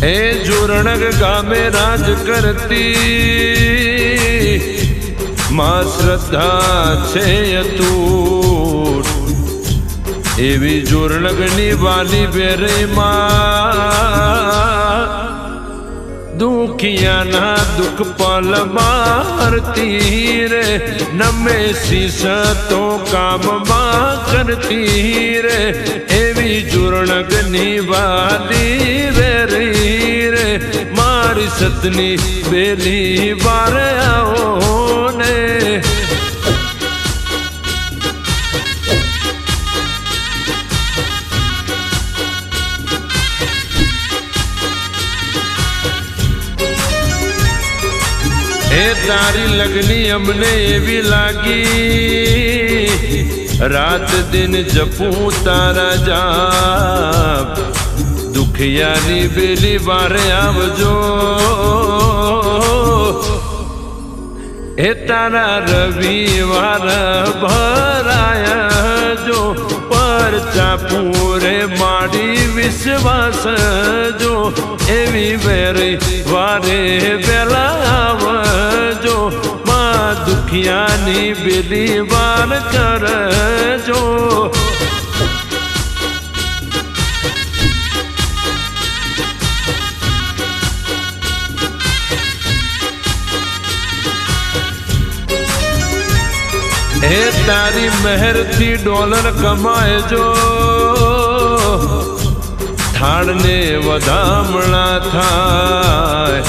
એ જોરણગ ગામે રાજ કરતી માં શ્રદ્ધા છે અતૂટ એવી જોરણગની વાલી બેરે માં દુખિયાના દુઃખ પલમારતી રે નમે શીશ તો કામમાં કરતી રે એવી જોરણગની વાલી વેરી રે મારી સતની બેલી વાર આવો ને એ તારી લગની અમને એવી લાગી રાત દિન જપું તારા જાપ દુખિયાની બેલી વારે આવજો એ તારા રવિવાર ભરાયા જો પરચા પૂરે માડી વિશ્વાસ જો એવી વેરી વારે વેલા આવજો માં દુખિયાની બેલી વાર કરજો એ તારી મહેરથી ડોલર કમાયજો થાળને વધામણા થાય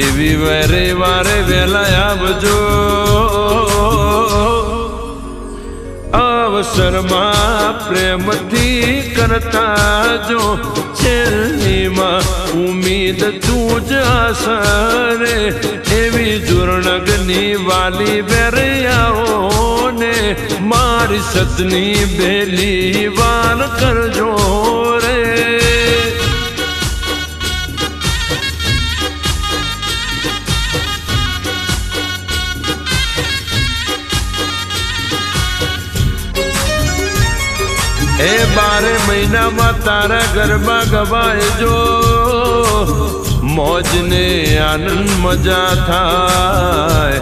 એવી વેરે વારે વેલા આવજો અવસરમાં પ્રેમથી કરતા જો છેલ્લીમાં ઉમ્મીદ તું જ આસરે એવી જોરણગની વાલી વેરે આવો ને મારી સતની બેલી વાર કરજો રે એ 12 મહિનામાં તારા ગરબા ગવાયજો મોજને આનંદ મજા થાય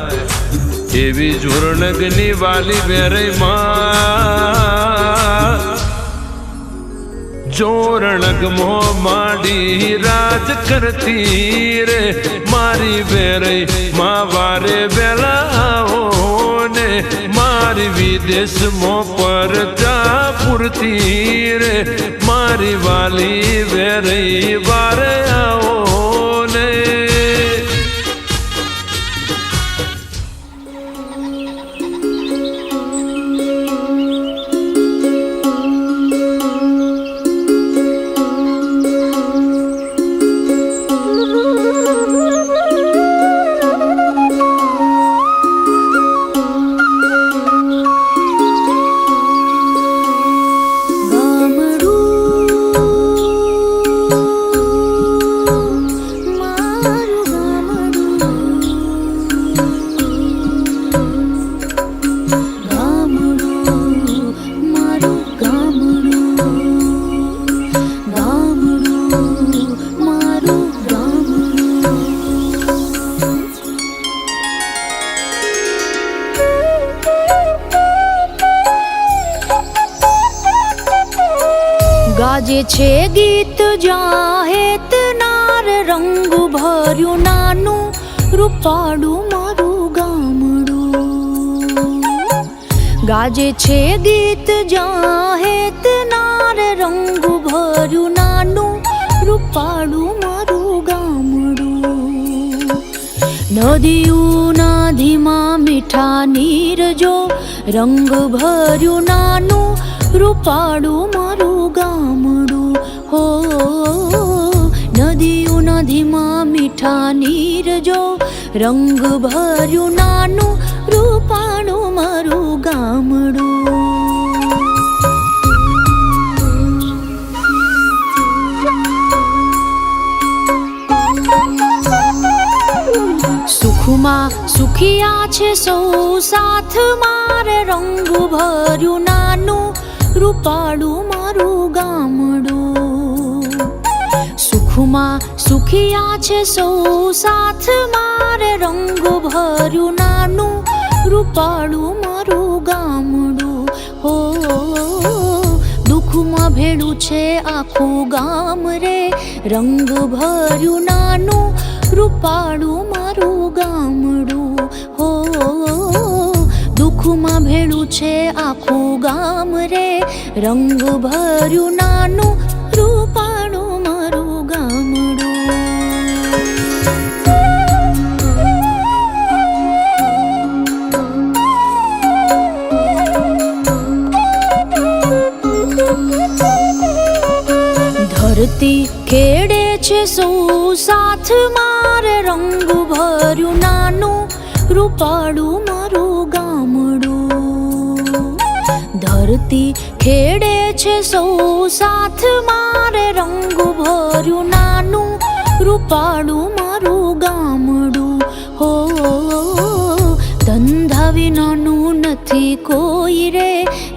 એવી જોરણગની વાલી વેરે માં જોરણગ મો માડી રાજ કરતી રે મારી વેરે માં વારે વેલા આવો ને મારી વિદેશ મો પરચા પૂરતી રે મારી વાલી વેરે વારે આવો ને ગાજે છે ગીત જાહેત નાર રંગ ભર્યું નાનું રૂપાડું મારું ગામડું ગાજે છે ગીત જાહેત નાર રંગ ભર્યું નાનું રૂપાડું મારું ગામડું નદીઓના ધીમા મીઠા નીર જો રંગ ભર્યું નાનું રૂપાડું મારું ગામડું હો નદીઓના ધીમા મીઠા નીર જો રંગ ભર્યું નાનું રૂપાડું મારું ગામડું સુખમાં સુખિયા છે સૌ સાથ મારે રંગ ભર્યું નાનું રૂપાડું મારું ગામડું સુખ દુઃખમાં સુખિયા છે સૌ સાથ મારે રંગ ભર્યું નાનું રૂપાળું મારું ગામડું હો દુઃખમાં ભેળું છે આખું ગામ રે રંગ ભર્યું નાનું રૂપાળું મારું ગામડું હો દુઃખમાં ભેળું છે આખું ગામ રે રંગ ભર્યું નાનું રૂપાળું મારું ગામડું ધરતી ખેડે છે સૌ સાથ મારે રંગ ભર્યું નાનું રૂપાળું મારું ગામડું ધરતી ખેડે છે સૌ સાથ મારે રંગ ભર્યું નાનું રૂપાળું મારું ગામડું હો ધંધા વિનાનું નથી કોઈ રે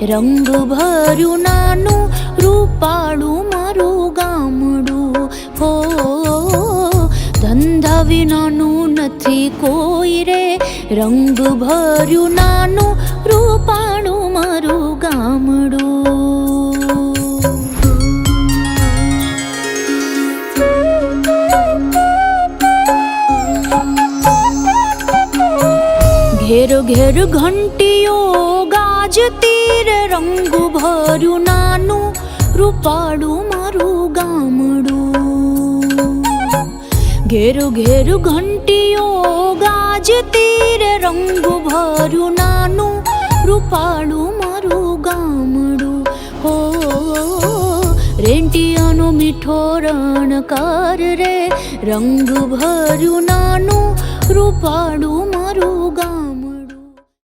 રંગ ભર્યું નાનું રૂપાળું મારું ગામડું હો ધંધા વિનાનું નથી કોઈ રે રંગ ભર્યું નાનું રૂપાળું મારું ગામડું ઘેર ઘેર ઘંટીઓ ગાજતી રે રંગ ભર્યું નાનું રૂપાળું મારું ગામડું ઘેર ઘેર ઘંટીઓ ગાજતી રે રંગ ભર્યું નાનું રૂપાળું મારું ગામડું હો રેંટિયાનો મીઠો રણકાર રે રંગ ભર્યું નાનું રૂપાળું મારું